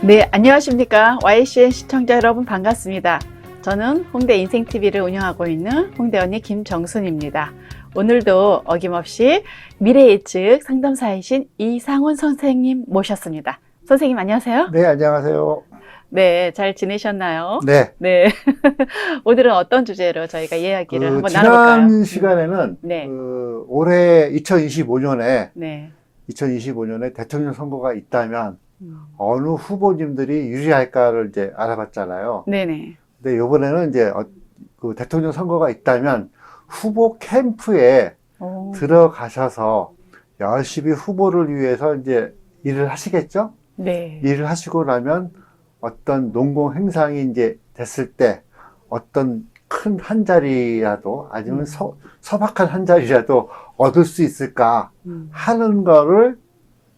네, 안녕하십니까. YCN 시청자 여러분 반갑습니다. 저는 홍대 인생TV를 운영하고 있는 홍대 언니 김정순입니다. 오늘도 어김없이 미래예측 상담사이신 이상훈 선생님 모셨습니다. 선생님 안녕하세요. 네, 안녕하세요. 네, 잘 지내셨나요? 네. 네. 오늘은 어떤 주제로 저희가 이야기를 한번 지난 나눠볼까요? 시간에는 네. 올해 2025년에 네. 대통령 선거가 있다면 어느 후보님들이 유리할까를 이제 알아봤잖아요. 네네. 근데 이번에는 이제 그 대통령 선거가 있다면 후보 캠프에 들어가셔서 열심히 후보를 위해서 이제 일을 하시겠죠? 네. 일을 하시고 나면 어떤 농공 행상이 이제 됐을 때 어떤 큰 한 자리라도 아니면 소박한 한 자리라도 얻을 수 있을까 하는 거를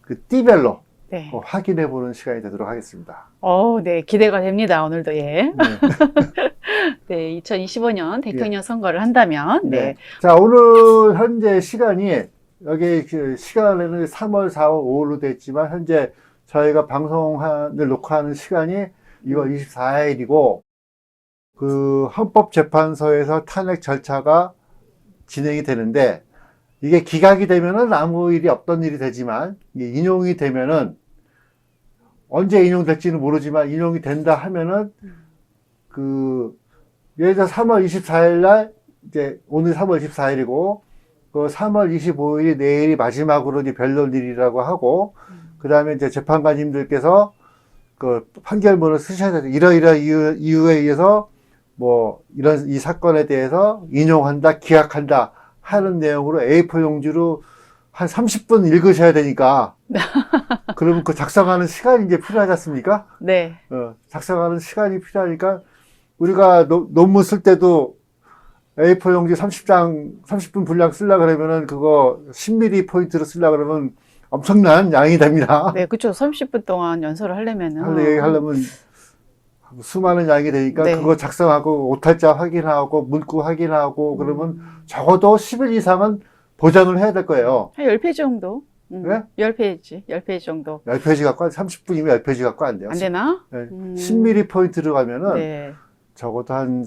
그 띠별로 네. 확인해 보는 시간이 되도록 하겠습니다. 네. 기대가 됩니다. 오늘도 예. 네. 네, 2025년 대통령 선거를 한다면, 네. 자, 오늘 현재 시간이, 여기 그 시간에는 3월, 4월, 5월로 됐지만, 현재 저희가 방송을 녹화하는 시간이 2월 24일이고, 그 헌법재판소에서 탄핵 절차가 진행이 되는데, 이게 기각이 되면은 아무 일이 없던 일이 되지만, 이게 인용이 되면은, 언제 인용될지는 모르지만, 인용이 된다 하면은, 예를 들어 3월 24일 날, 이제, 오늘 3월 24일이고, 그 3월 25일이 내일이 마지막으로 이제 변론일이라고 하고, 그 다음에 이제 재판관님들께서 그 판결문을 쓰셔야 돼요. 이러이러 이유에 의해서, 이 사건에 대해서 인용한다, 기각한다 하는 내용으로 A4 용지로 한 30분 읽으셔야 되니까, 그러면 그 작성하는 시간이 이제 필요하지 않습니까? 네. 작성하는 시간이 필요하니까, 우리가 논문 쓸 때도 A4 용지 30분 분량 쓰려고 그러면은 그거 10mm 포인트로 쓰려고 그러면 엄청난 양이 됩니다. 네, 그렇죠. 30분 동안 연설을 하려면은. 하려면 수많은 양이 되니까 네. 그거 작성하고 오탈자 확인하고 문구 확인하고 그러면 적어도 10일 이상은 보장을 해야 될 거예요. 한 10페이지 정도? 네? 10페이지 정도. 10페이지 갖고 30분이면 10페이지 갖고 안 돼요. 안 되나? 네. 10mm 포인트로 가면은 네. 적어도 한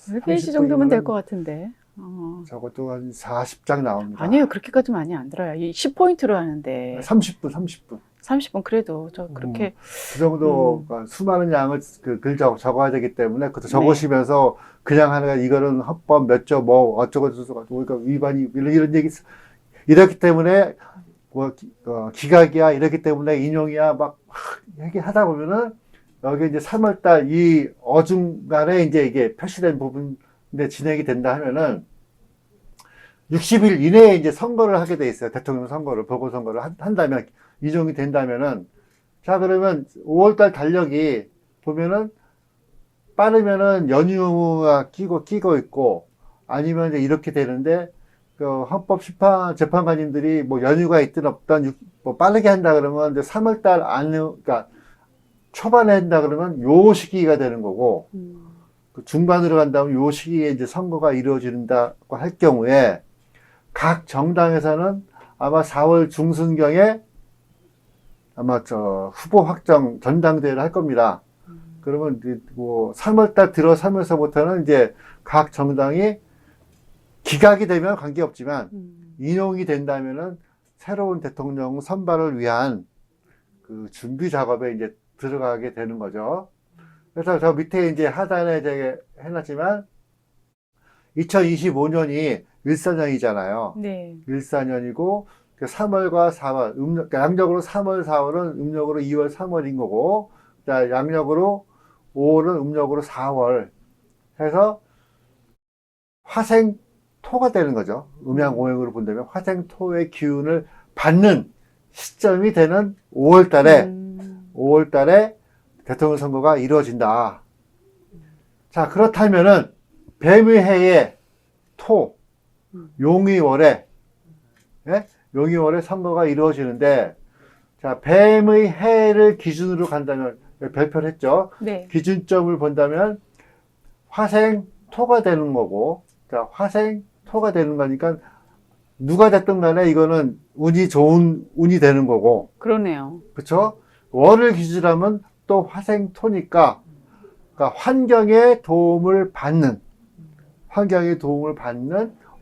10페이지 정도면 될 것 같은데. 적어도 한 40장 나옵니다. 아니에요. 그렇게까지 많이 안 들어요. 10포인트로 하는데. 30분. 30분 그래도 그렇게. 그 정도 수많은 양을 적어야 되기 때문에 그것도 적으시면서 그냥 하는 이거는 헌법 몇 조 어쩌고 저쩌고 그러니까 위반이 이런 얘기 이렇기 때문에 기각이야 이렇기 때문에 인용이야 막 얘기하다 보면은 여기 이제 3월달 이 어중간에 이제 이게 표시된 부분인데 진행이 된다 하면은 60일 이내에 이제 선거를 하게 돼 있어요. 대통령 선거를, 보궐선거를 한다면, 인용이 된다면은. 자, 그러면 5월달 달력이 보면은 빠르면은 연휴가 끼고 있고 아니면 이제 이렇게 되는데 그 헌법재판관님들이 연휴가 있든 없든 빠르게 한다 그러면 이제 3월달 그러니까 초반에 한다 그러면 요 시기가 되는 거고 그 중반으로 간다면 요 시기에 이제 선거가 이루어진다고 할 경우에 각 정당에서는 아마 4월 중순경에 아마 후보 확정 전당대회를 할 겁니다. 그러면 3월달 들어서면서부터는 이제 각 정당이 기각이 되면 관계없지만 인용이 된다면은 새로운 대통령 선발을 위한 그 준비 작업에 이제 들어가게 되는 거죠. 그래서 저 밑에 이제 하단에 이제 해놨지만 2025년이 일사년이잖아요. 네. 일사년이고 3월과 4월, 그러니까 양력으로 3월, 4월은 음력으로 2월, 3월인 거고, 양력으로 5월은 음력으로 4월 해서 화생토가 되는 거죠. 음양오행으로 본다면 화생토의 기운을 받는 시점이 되는 5월 달에 대통령 선거가 이루어진다. 자, 그렇다면은 뱀의 해에 토, 용의월에, 예? 용의월에 선거가 이루어지는데, 자, 뱀의 해를 기준으로 간다면, 별표를 했죠? 네. 기준점을 본다면, 화생토가 되는 거고, 자, 화생토가 되는 거니까, 누가 됐든 간에 이거는 운이 좋은 운이 되는 거고. 그러네요. 그쵸? 월을 기준하면 또 화생토니까 그러니까 환경의 도움을 받는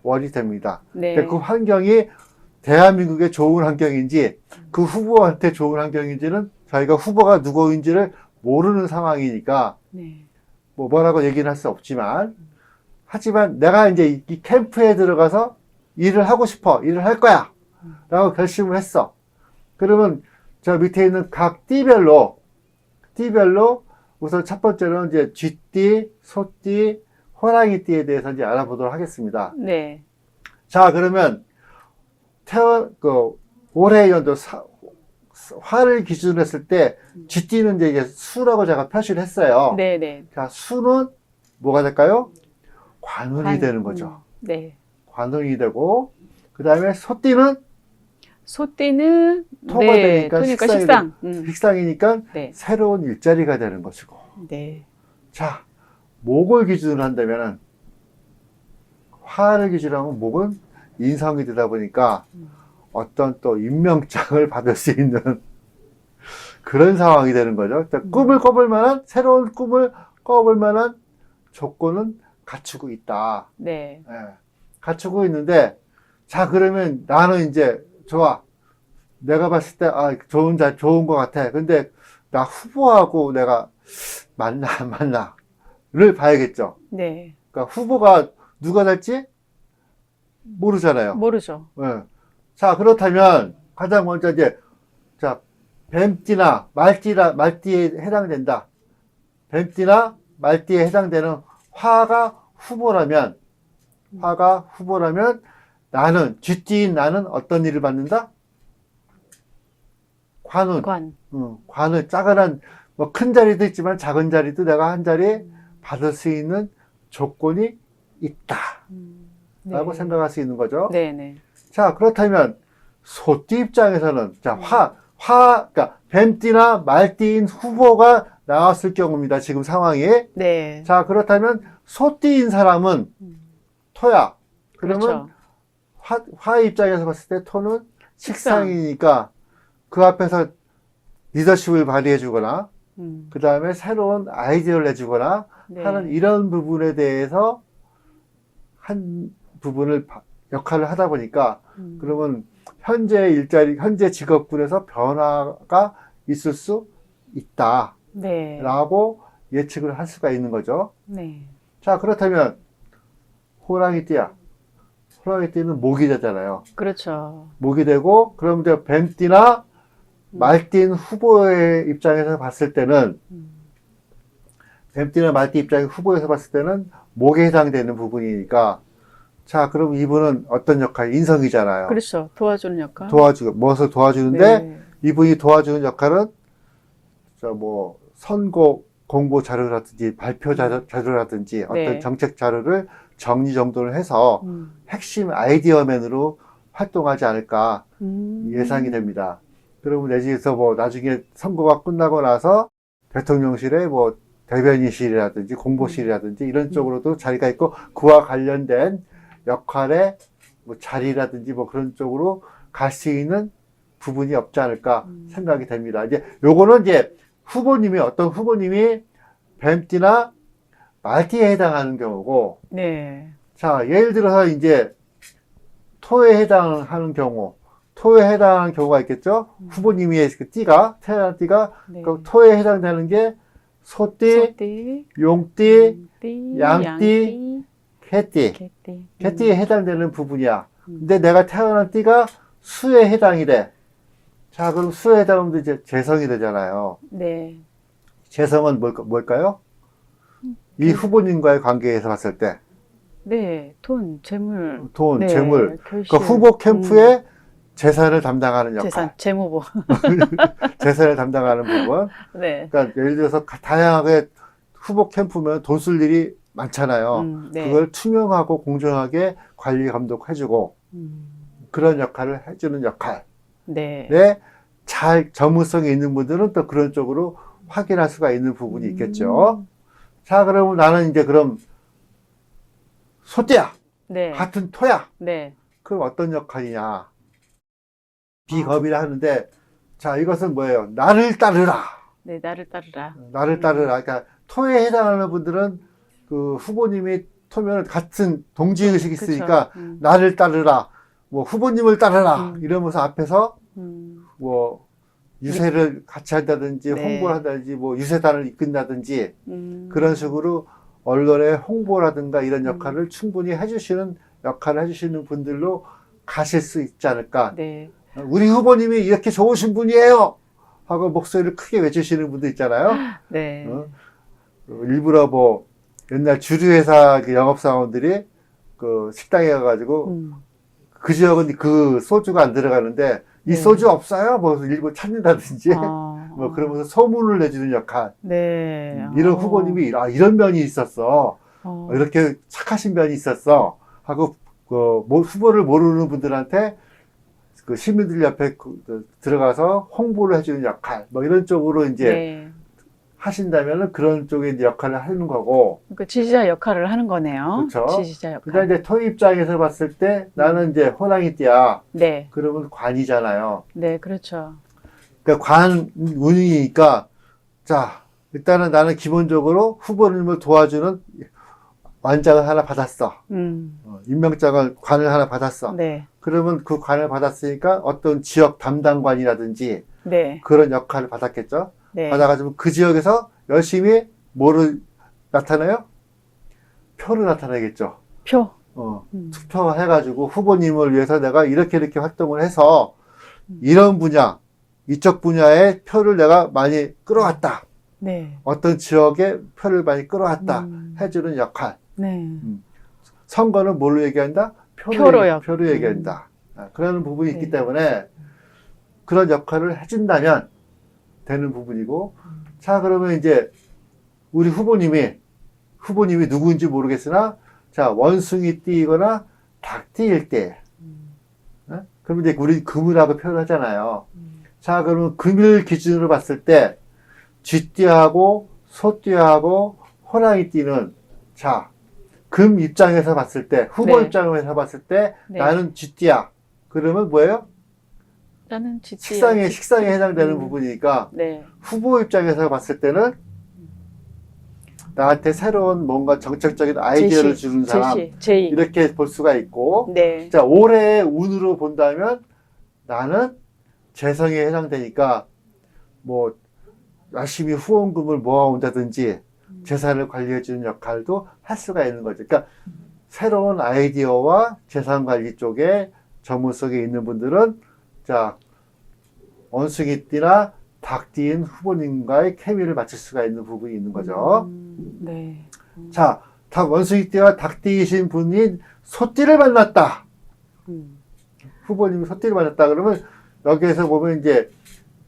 월이 됩니다. 네. 근데 그 환경이 대한민국에 좋은 환경인지 그 후보한테 좋은 환경인지는 저희가 후보가 누구인지를 모르는 상황이니까 네. 뭐라고 얘기는 할 수 없지만 하지만 내가 이제 이 캠프에 들어가서 일을 하고 싶어, 일을 할 거야 라고 결심을 했어. 그러면 저 밑에 있는 각 띠별로 우선 첫 번째로는 이제 쥐띠, 소띠, 호랑이띠에 대해서 이제 알아보도록 하겠습니다. 네. 자, 그러면 올해 연도 화를 기준으로 했을 때 쥐띠는 이제 이게 수라고 제가 표시를 했어요. 네, 네. 자, 수는 뭐가 될까요? 관운이 되는 거죠. 네. 관운이 되고 그 다음에 소띠는 소띠는 토가 네, 되니까 토니까 식상. 식상이니까 네. 새로운 일자리가 되는 것이고. 네. 자, 목을 기준으로 한다면은 화를 기준으로 하면 목은 인성이 되다 보니까 어떤 또 임명장을 받을 수 있는 그런 상황이 되는 거죠. 그러니까 새로운 꿈을 꿔볼 만한 조건은 갖추고 있다. 네. 예, 갖추고 있는데, 자, 그러면 나는 이제, 좋아. 내가 봤을 때, 좋은 것 같아. 근데 나 후보하고 내가 맞나, 안 맞나?를 봐야겠죠. 네. 그러니까 후보가 누가 될지 모르잖아요. 모르죠. 예. 자, 그렇다면 가장 먼저 이제, 자, 뱀띠나 말띠에 해당된다. 뱀띠나 말띠에 해당되는 화가 후보라면 나는, 쥐띠인 나는 어떤 일을 받는다? 관운. 관은 작은 뭐 큰 자리도 있지만 작은 자리도 내가 한 자리 받을 수 있는 조건이 있다. 라고 네. 생각할 수 있는 거죠. 네네. 자, 그렇다면 소띠 입장에서는 자, 그러니까 뱀띠나 말띠인 후보가 나왔을 경우입니다. 지금 상황이. 네. 자, 그렇다면 소띠인 사람은 토야. 그러면 그렇죠. 화 입장에서 봤을 때 토는 식상이니까 그 앞에서 리더십을 발휘해 주거나 그 다음에 새로운 아이디어를 내주거나 네. 하는 이런 부분에 대해서 역할을 하다 보니까 그러면 현재 직업군에서 변화가 있을 수 있다. 네. 라고 예측을 할 수가 있는 거죠. 네. 자, 그렇다면 호랑이띠야. 호랑이띠는 목이 되잖아요. 그렇죠. 목이 되고 그럼 이제 뱀띠나 말띠인 후보의 입장에서 봤을 때는 뱀띠나 말띠 입장의 후보에서 봤을 때는 목에 해당되는 부분이니까 자, 그럼 이분은 어떤 역할? 인성이잖아요. 그렇죠. 도와주는 역할. 무엇을 도와주는데 네. 이분이 도와주는 역할은 선거 공보 자료라든지 발표 자료라든지 어떤 네. 정책 자료를 정리정돈을 해서 핵심 아이디어맨으로 활동하지 않을까 예상이 됩니다. 그러면 내지에서 나중에 선거가 끝나고 나서 대통령실에 대변인실이라든지 공보실이라든지 이런 쪽으로도 자리가 있고 그와 관련된 역할의 자리라든지 그런 쪽으로 갈 수 있는 부분이 없지 않을까 생각이 됩니다. 이제 요거는 이제 어떤 후보님이 뱀띠나 말띠에 해당하는 경우고, 네. 자, 예를 들어서 이제 토에 해당하는 경우가 있겠죠? 후보님의 그 태어난 띠가 네. 그 토에 해당되는 게 소띠, 용띠, 양띠, 개띠. 개띠에 해당되는 부분이야. 근데 내가 태어난 띠가 수에 해당이 돼. 자, 그럼 수에 해당하면 이제 재성이 되잖아요. 네. 재성은 뭘까요? 이 후보님과의 관계에서 봤을 때. 네. 돈, 재물. 돈, 네. 재물. 결실. 그 후보 캠프의 재산을 담당하는 역할. 재산, 재무부. 재산을 담당하는 부분. 네. 그러니까 예를 들어서 다양하게 후보 캠프면 돈 쓸 일이 많잖아요. 네. 그걸 투명하고 공정하게 관리 감독해주고 그런 역할을 해주는 역할. 네. 전문성이 있는 분들은 또 그런 쪽으로 확인할 수가 있는 부분이 있겠죠. 자, 그러면 나는 이제 그럼 소띠야. 네. 같은 토야. 네. 그럼 어떤 역할이냐. 비겁이라 하는데, 자, 이것은 뭐예요? 나를 따르라. 네, 나를 따르라. 나를 따르라. 그러니까 토에 해당하는 분들은 그 후보님이 토면 같은 동지의식이 그쵸. 있으니까 나를 따르라. 뭐 후보님을 따르라. 음. 이러면서 앞에서 음. 뭐 유세를 같이 한다든지 네. 홍보를 한다든지 뭐 유세단을 이끈다든지 그런 음. 식으로 언론의 홍보라든가 이런 역할을 충분히 해주시는 역할을 해주시는 분들로 가실 수 있지 않을까. 네. 우리 후보님이 이렇게 좋으신 분이에요 하고 목소리를 크게 외치시는 분들 있잖아요. 네. 어? 일부러 뭐 옛날 주류회사 그 영업사원들이 그 식당에 가가지고 그 지역은 그 소주가 안 들어가는데 이 네. 소주 없어요? 뭐 일부 찾는다든지 아, 뭐 그러면서 소문을 내주는 역할. 네. 이런 후보님이 이런 면이 있었어. 어. 이렇게 착하신 면이 있었어. 하고 그 후보를 모르는 분들한테 그 시민들 옆에 들어가서 홍보를 해주는 역할. 뭐 이런 쪽으로 이제 네. 하신다면은 그런 쪽에 이제 역할을 하는 거고. 그 지지자 역할을 하는 거네요. 그렇죠. 지지자 역할. 그다음 이제 토 입장에서 봤을 때 나는 이제 호랑이띠야. 네. 그러면 관이잖아요. 네, 그렇죠. 그러니까 관 운이니까 자 일단은 나는 기본적으로 후보님을 도와주는 완장을 하나 받았어. 임명장을 관을 하나 받았어. 네. 그러면 그 관을 받았으니까 어떤 지역 담당관이라든지 네. 그런 역할을 받았겠죠. 네. 받아가지고 그 지역에서 열심히 뭐를 나타내요? 표를 나타내겠죠. 표. 투표해가지고 후보님을 위해서 내가 이렇게 활동을 해서 이런 분야, 이쪽 분야의 표를 내가 많이 끌어왔다. 네. 어떤 지역의 표를 많이 끌어왔다. 해주는 역할. 네. 선거는 뭘로 얘기한다? 표로 얘기한다. 그런 부분이 있기 네. 때문에 그런 역할을 해준다면 되는 부분이고, 자, 그러면 이제 우리 후보님이 누구인지 모르겠으나, 자, 원숭이 띠거나 닭띠일 때, 그러면 이제 우리 금이라고 표현하잖아요. 자, 그러면 금일 기준으로 봤을 때, 쥐띠하고 소띠하고 호랑이띠는, 자, 금 입장에서 봤을 때, 후보 네. 입장에서 봤을 때, 네. 나는 쥐띠야. 그러면 뭐예요? 나는 지지야. 식상에 해당되는 부분이니까, 네. 후보 입장에서 봤을 때는, 나한테 새로운 뭔가 정책적인 아이디어를 주는 사람, 제의. 이렇게 볼 수가 있고, 네. 자, 올해의 운으로 본다면 나는 재성에 해당되니까 뭐 열심히 후원금을 모아온다든지 재산을 관리해주는 역할도 할 수가 있는 거죠. 그러니까 새로운 아이디어와 재산 관리 쪽에 전문성이 있는 분들은 자, 원숭이띠나 닭띠인 후보님과의 케미를 맞출 수가 있는 부분이 있는 거죠. 네. 자, 원숭이띠와 닭띠이신 분이 소띠를 만났다. 후보님이 소띠를 만났다. 그러면 여기에서 보면 이제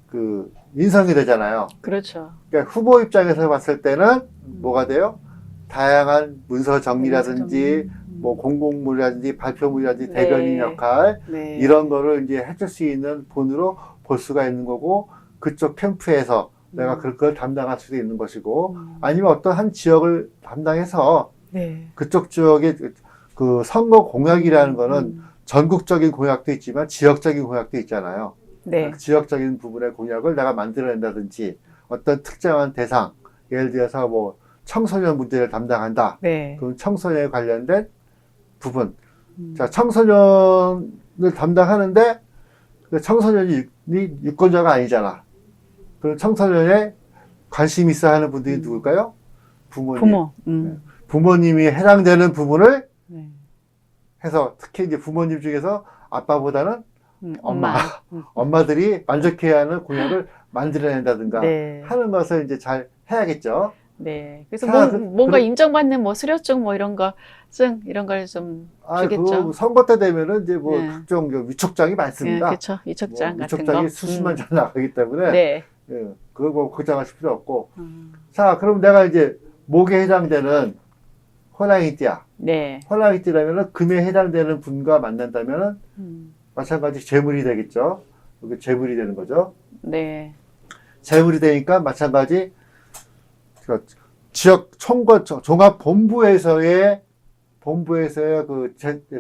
그 인성이 되잖아요. 그렇죠. 그러니까 후보 입장에서 봤을 때는 뭐가 돼요? 다양한 문서 정리라든지 뭐 공공물이라든지 발표물이라든지 네. 대변인 역할 네. 이런 거를 이제 해줄 수 있는 분으로 볼 수가 있는 거고 그쪽 캠프에서 내가 그걸 담당할 수도 있는 것이고 아니면 어떤 한 지역을 담당해서 네. 그쪽 지역의 그 선거 공약이라는 거는 전국적인 공약도 있지만 지역적인 공약도 있잖아요. 네. 그 지역적인 부분의 공약을 내가 만들어낸다든지 어떤 특정한 대상, 예를 들어서 뭐 청소년 문제를 담당한다. 네. 그럼 청소년에 관련된 부분. 자, 청소년을 담당하는데 그 청소년이 유권자가 아니잖아. 그럼 청소년에 관심 있어 하는 분들이 누굴까요? 부모님. 부모. 부모님이 해당되는 부분을 네. 해서 특히 이제 부모님 중에서 아빠보다는 엄마. 엄마들이 만족해야 하는 공약을 만들어낸다든가 네. 하는 것을 이제 잘 해야겠죠. 네. 그래서 자, 뭔가 인정받는 뭐 수료증 뭐 이런 이런 걸 좀 주겠죠. 그 선거 때 되면은 이제 뭐 네. 각종 위촉장이 많습니다. 그렇죠. 위촉장 같은 위촉장이 거. 수십만 장 나가기 때문에 네. 예, 그거 뭐 걱정하실 필요 없고. 자, 그럼 내가 이제 목에 해당되는 호랑이띠야. 네. 호랑이띠라면은 금에 해당되는 분과 만난다면은 마찬가지 재물이 되겠죠. 이게 재물이 되는 거죠. 네. 재물이 되니까 마찬가지 지역 총괄 종합 본부에서의 그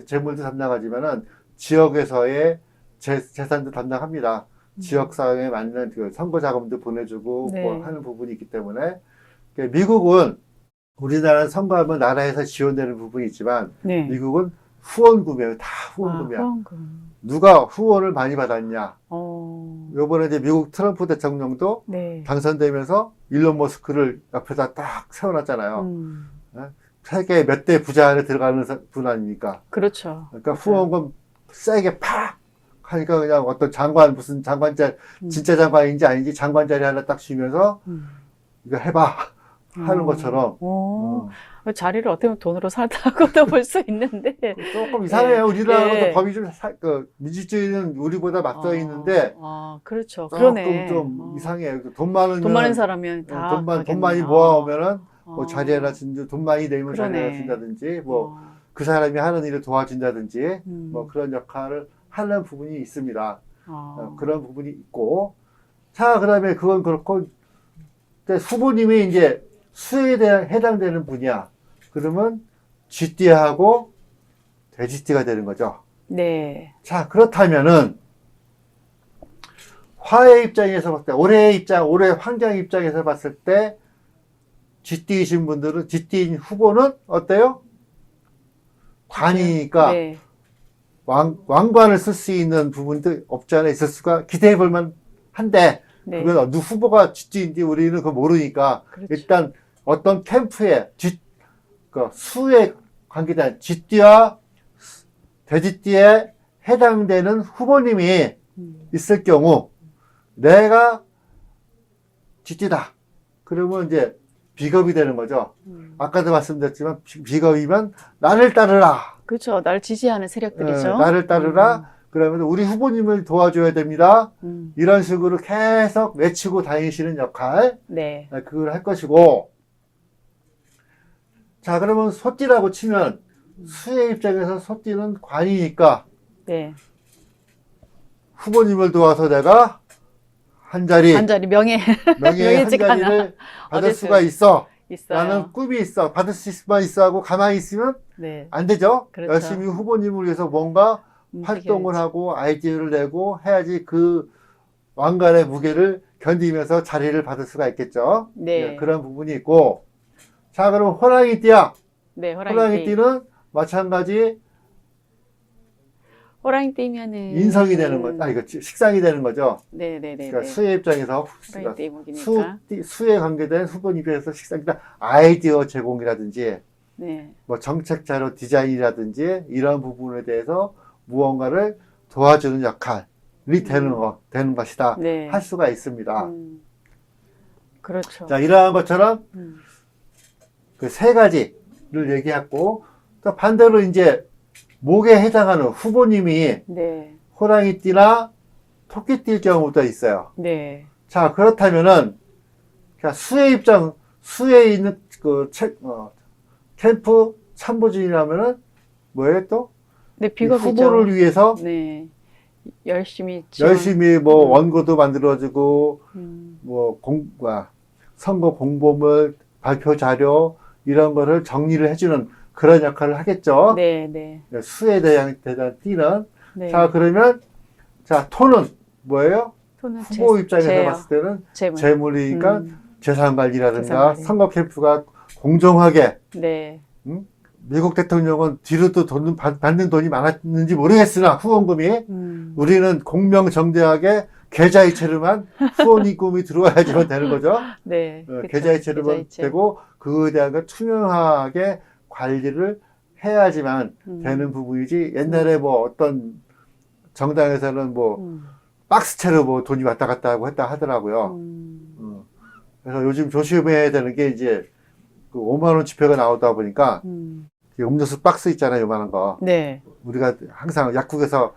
재물도 담당하지만은 지역에서의 재산도 담당합니다. 지역 사회에 맞는 그 선거 자금도 보내주고 네. 뭐 하는 부분이 있기 때문에 미국은 우리나라는 선거하면 나라에서 지원되는 부분이 있지만 네. 미국은 후원금이에요. 다 후원금이야. 후원금. 누가 후원을 많이 받았냐. 어. 요번에 이제 미국 트럼프 대통령도 네. 당선되면서 일론 머스크를 옆에다 딱 세워놨잖아요. 음. 세계 몇 대 부자 안에 들어가는 분 아닙니까? 그렇죠. 그러니까 후원금 세게 팍 하니까 그냥 어떤 장관, 무슨 장관자, 진짜 장관인지 아닌지 장관 자리 하나 딱 주면서 이거 해봐 하는 것처럼. 오. 자리를 어떻게 보면 돈으로 사다고도 볼 수 있는데. 조금 이상해요. 우리나라도 예. 법이 좀, 민주주의는 우리보다 맞서 있는데, 그렇죠. 조금 그러네. 좀 이상해요. 돈 많은 돈 많은 사람이면 다 돈 가겠네. 많이 모아오면은, 뭐 어. 자리 하나 준다, 돈 많이 내면 자리 그러네. 하나 준다든지, 뭐, 어. 그 사람이 하는 일을 도와준다든지, 음. 뭐 그런 역할을 하는 부분이 있습니다. 어. 그런 부분이 있고. 자, 그 다음에 그건 그렇고, 근데 후보님이 이제 수에 대한 해당되는 분이야. 그러면 쥐띠하고 돼지띠가 되는 거죠. 네. 자, 그렇다면은 화의 입장에서 봤을 때, 올해 황장 입장에서 봤을 때 쥐띠이신 분들은, 쥐띠인 후보는 어때요? 관이니까 네. 왕관을 쓸 수 있는 부분도 없지 않아 있을 수가 기대해 볼 만한데, 네. 그건 누 후보가 쥐띠인지 우리는 그거 모르니까 그렇죠. 일단 어떤 캠프에 수에 관계된 쥐띠와 돼지띠에 해당되는 후보님이 있을 경우 내가 쥐띠다. 그러면 이제 비겁이 되는 거죠. 아까도 말씀드렸지만 비겁이면 나를 따르라. 그렇죠. 나를 지지하는 세력들이죠. 나를 따르라. 그러면 우리 후보님을 도와줘야 됩니다. 이런 식으로 계속 외치고 다니시는 역할. 네. 그걸 할 것이고. 자, 그러면 소띠라고 치면 수의 입장에서 소띠는 관이니까 네. 후보님을 도와서 내가 한 자리 명예 명예의 한 명예직 하나 자리를 받을 얻을 수가 있어. 있어요. 라는 꿈이 있어. 받을 수만 있어 하고 가만히 있으면 네. 안 되죠. 그렇죠. 열심히 후보님을 위해서 뭔가 활동을 움직여야지. 하고 아이디어를 내고 해야지 그 왕관의 무게를 견디면서 자리를 받을 수가 있겠죠. 네. 그런 부분이 있고. 자, 그럼 호랑이띠야. 네, 호랑이띠는 마찬가지 호랑이띠면은 인성이 되는 거, 이거 식상이 되는 거죠. 네네네. 그러니까 수의 입장에서 호랑이띠 목이니까. 수에 관계된 후보님 입장에서 식상이다. 아이디어 제공이라든지 네. 뭐 정책 자료 디자인이라든지 이런 부분에 대해서 무언가를 도와주는 역할이 되는 것이다. 네. 할 수가 있습니다. 그렇죠. 자, 이러한 것처럼 음. 그 세 가지를 얘기했고, 또 반대로 이제 목에 해당하는 후보님이 네. 호랑이띠나 토끼띠일 경우도 있어요. 네. 자, 그렇다면은, 수에 있는 캠프 참모진이라면은, 뭐예요 또? 네, 비겁이죠. 후보를 위해서 네. 열심히 지원. 열심히 뭐 원고도 만들어주고, 음. 선거 공보물, 발표 자료, 이런 거를 정리를 해주는 그런 역할을 하겠죠. 네, 네. 수에 대한 띠는. 네. 자, 그러면, 토는 뭐예요? 토는 후보 입장에서 재요. 봤을 때는 재물. 재물이니까 재산 관리라든가 재산 관리. 선거 캠프가 공정하게, 네. 미국 대통령은 뒤로도 받는 돈이 많았는지 모르겠으나 후원금이 우리는 공명정대하게 계좌이체로만 후원 입금이 들어와야지만 되는 거죠. 네. 그쵸. 계좌이체로만 계좌이체. 되고 그거에 대한 걸 투명하게 관리를 해야지만 되는 부분이지. 옛날에 뭐 어떤 정당에서는 뭐 박스채로 뭐 돈이 왔다 갔다 하고 했다 하더라고요. 그래서 요즘 조심해야 되는 게 이제 그 5만 원 지폐가 나오다 보니까 음료수 박스 있잖아요, 요만한 거. 네. 우리가 항상 약국에서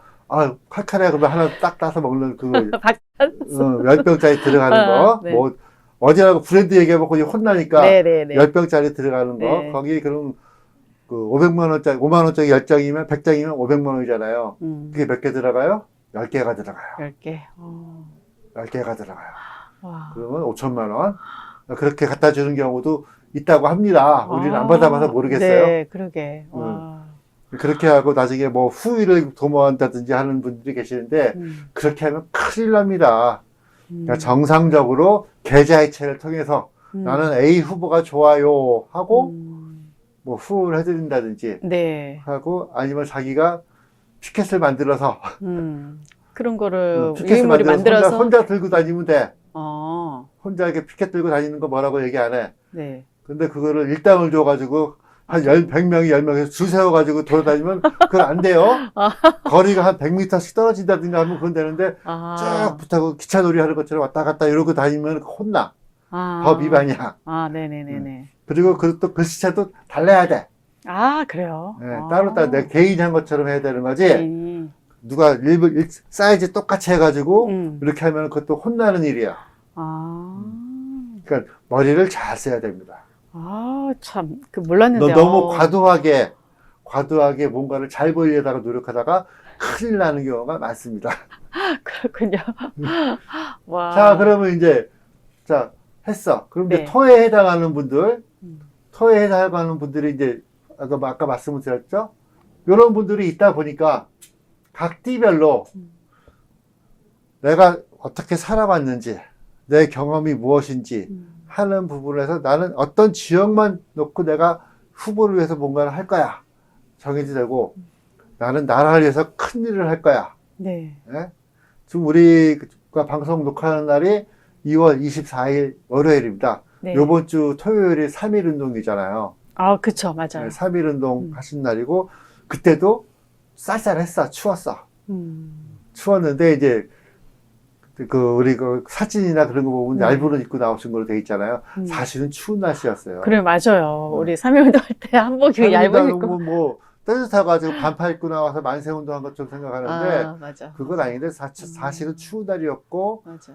칼칼해 그러면 하나 딱 따서 먹는 그 10병짜리 들어가는 거. 네. 뭐 어디라고 브랜드 얘기해보고 혼나니까 네네네. 10병짜리 들어가는 거. 네. 거기 그럼 그 500만 원짜리 5만 원짜리 10장이면 100장이면 500만 원이잖아요. 그게 몇 개 들어가요? 10개가 들어가요. 10개. 10개가 들어가요. 와. 그러면 5천만 원. 그렇게 갖다 주는 경우도 있다고 합니다. 우리는 안 받아봐서 모르겠어요. 네, 그러게. 와. 그렇게 하고 나중에 뭐 후위를 도모한다든지 하는 분들이 계시는데 그렇게 하면 큰일 납니다. 그러니까 정상적으로 계좌이체를 통해서 나는 A 후보가 좋아요 하고 뭐 후원을 해드린다든지 네. 하고 아니면 자기가 피켓을 만들어서 그런 거를 피켓을 유인물이 만들어서 혼자 들고 다니면 돼. 어, 혼자 이렇게 피켓 들고 다니는 거 뭐라고 얘기 안 해. 네. 근데 그거를 일당을 줘가지고 한 100명이 10명에서 줄 세워가지고 돌아다니면 그건 안 돼요. 거리가 한 100m씩 떨어진다든가 하면 그건 되는데 쭉 붙하고 기차놀이 하는 것처럼 왔다 갔다 이러고 다니면 혼나. 법 위반이야. 네네네네. 그리고 또 글씨체도 달라야 돼. 아, 그래요? 네, 따로 내 개인이 한 것처럼 해야 되는 거지. 개인이. 누가 사이즈 똑같이 해가지고 이렇게 하면 그것도 혼나는 일이야. 그러니까 머리를 잘 써야 됩니다. 참, 몰랐는데요. 너무 과도하게 뭔가를 잘 보이려다가 노력하다가 큰일 나는 경우가 많습니다. 그렇군요. 와. 자, 그러면 이제, 했어. 그럼 이제 네. 토에 해당하는 분들이 이제, 아까 말씀을 드렸죠? 이런 분들이 있다 보니까 각 띠별로 내가 어떻게 살아왔는지, 내 경험이 무엇인지 하는 부분에서 나는 어떤 지역만 놓고 내가 후보를 위해서 뭔가를 할 거야. 정해지 되고, 나는 나라를 위해서 큰 일을 할 거야. 네. 예? 지금 우리가 방송 녹화하는 날이 2월 24일 월요일입니다. 네. 요번 주 토요일이 3.1 운동이잖아요. 그쵸, 맞아요. 3.1 운동 하신 날이고, 그때도 쌀쌀했어. 추웠어. 추웠는데, 이제, 우리 사진이나 그런 거 보면 얇은 옷 입고 나오신 걸로 돼 있잖아요. 사실은 추운 날씨였어요. 그래, 맞아요. 우리 3.1 운동 할 때 한복이 얇은 입고. 뭐, 따뜻해가지고 반팔 입고 나와서 만세 운동한 것처럼 생각하는데, 맞아. 그건 아닌데, 사실은 추운 날이었고, 맞아.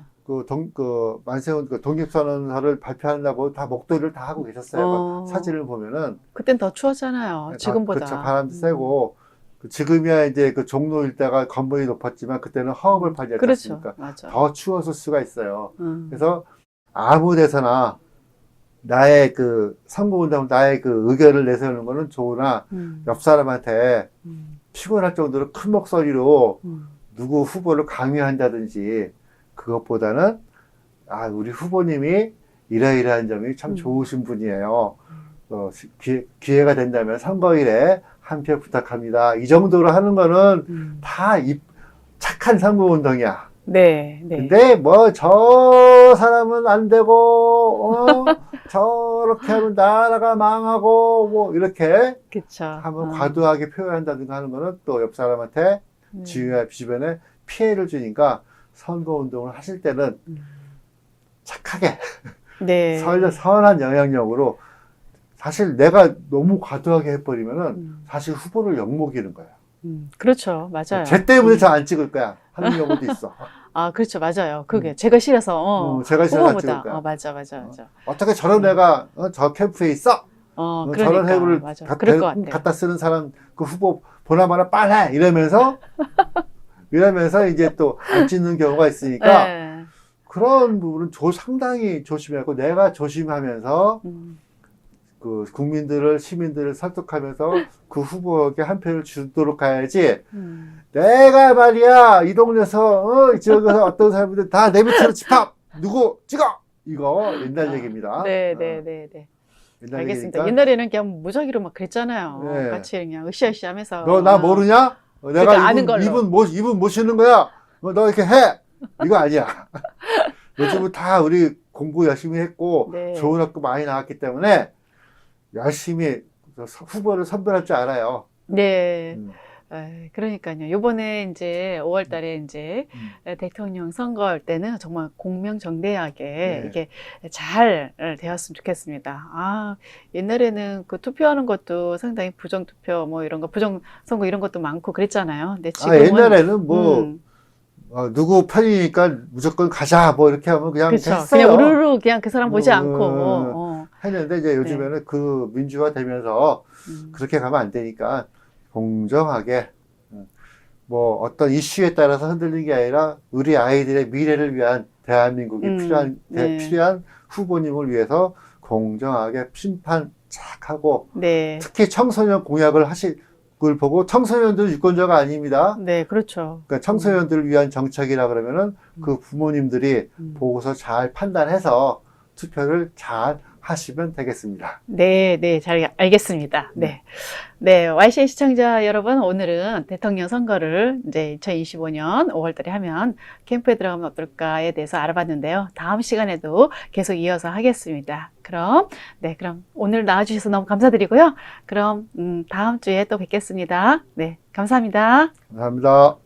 만세운 독립선언서를 발표한다고 다 목도리를 다 하고 계셨어요. 사진을 보면은. 그땐 더 추웠잖아요. 지금보다. 그렇죠. 바람도 세고. 지금이야 이제 종로 일대가 건물이 높았지만 그때는 허업을 파지 않았습니까? 그렇죠. 맞아. 더 추웠을 수가 있어요. 그래서 아무 데서나 나의 선거운동, 나의 의견을 내세우는 거는 좋으나 옆 사람한테 피곤할 정도로 큰 목소리로 누구 후보를 강요한다든지 그것보다는 우리 후보님이 이러이러한 점이 참 좋으신 분이에요. 기회가 된다면 선거일에 한 표 부탁합니다. 이 정도로 하는 거는 다 착한 선거운동이야. 네. 근데 저 사람은 안 되고, 저렇게 하면 나라가 망하고, 이렇게 그쵸. 하면 과도하게 표현한다든가 하는 거는 또 옆 사람한테 주변에 피해를 주니까 선거운동을 하실 때는 착하게, 네. 선한 영향력으로 사실 내가 너무 과도하게 해버리면은 사실 후보를 욕먹이는 거야. 그렇죠. 맞아요. 쟤 때문에 저 안 찍을 거야. 하는 경우도 있어. 그렇죠. 맞아요. 그게 제가 싫어서, 제가 싫어서 안 찍을 후보보다. 거야. 맞아. 어떻게 저런 애가 저 캠프에 있어? 그러니까. 저런 애를 맞아. 그럴 것 같아요. 갖다 쓰는 사람 그 후보 보나마나 빨래 이러면서 이제 또 안 찍는 경우가 있으니까 네. 그런 부분은 상당히 조심하고 내가 조심하면서 시민들을 설득하면서 그 후보에게 한 표를 주도록 가야지. 내가 말이야, 이 동네에서, 지역에서 어떤 사람들 다 내 밑으로 집합! 누구 찍어! 이거 옛날 얘기입니다. 네. 옛날 알겠습니다. 얘기니까. 옛날에는 그냥 무작위로 막 그랬잖아요. 네. 같이 그냥 으쌰으쌰 하면서. 너 나 모르냐? 내가 그러니까 아는 걸로. 이분 모시는 거야. 너 이렇게 해. 이거 아니야. 요즘은 다 우리 공부 열심히 했고, 네. 좋은 학교 많이 나왔기 때문에 열심히 후보를 선별할 줄 알아요. 네. 그러니까요. 요번에 이제 5월 달에 이제 대통령 선거할 때는 정말 공명정대하게 이게 잘 되었으면 좋겠습니다. 옛날에는 투표하는 것도 상당히 부정투표 이런 거, 부정선거 이런 것도 많고 그랬잖아요. 근데 지금은. 옛날에는 누구 편이니까 무조건 가자, 이렇게 하면 그냥 그렇죠. 했어요. 그냥 우르르 그냥 그 사람 보지 않고. 했는데 이제 요즘에는 민주화 되면서 그렇게 가면 안 되니까 공정하게 어떤 이슈에 따라서 흔들리는 게 아니라 우리 아이들의 미래를 위한 대한민국이 필요한 후보님을 위해서 공정하게 심판 착 하고 특히 청소년 공약을 그걸 보고 청소년들은 유권자가 아닙니다. 네, 그렇죠. 그러니까 청소년들을 위한 정책이라 그러면은 그 부모님들이 보고서 잘 판단해서 투표를 잘 하시면 되겠습니다. 네, 네, 잘 알겠습니다. 네. 네, YCN 시청자 여러분, 오늘은 대통령 선거를 이제 2025년 5월 달에 하면 캠프에 들어가면 어떨까에 대해서 알아봤는데요. 다음 시간에도 계속 이어서 하겠습니다. 그럼 오늘 나와주셔서 너무 감사드리고요. 그럼, 다음 주에 또 뵙겠습니다. 네, 감사합니다. 감사합니다.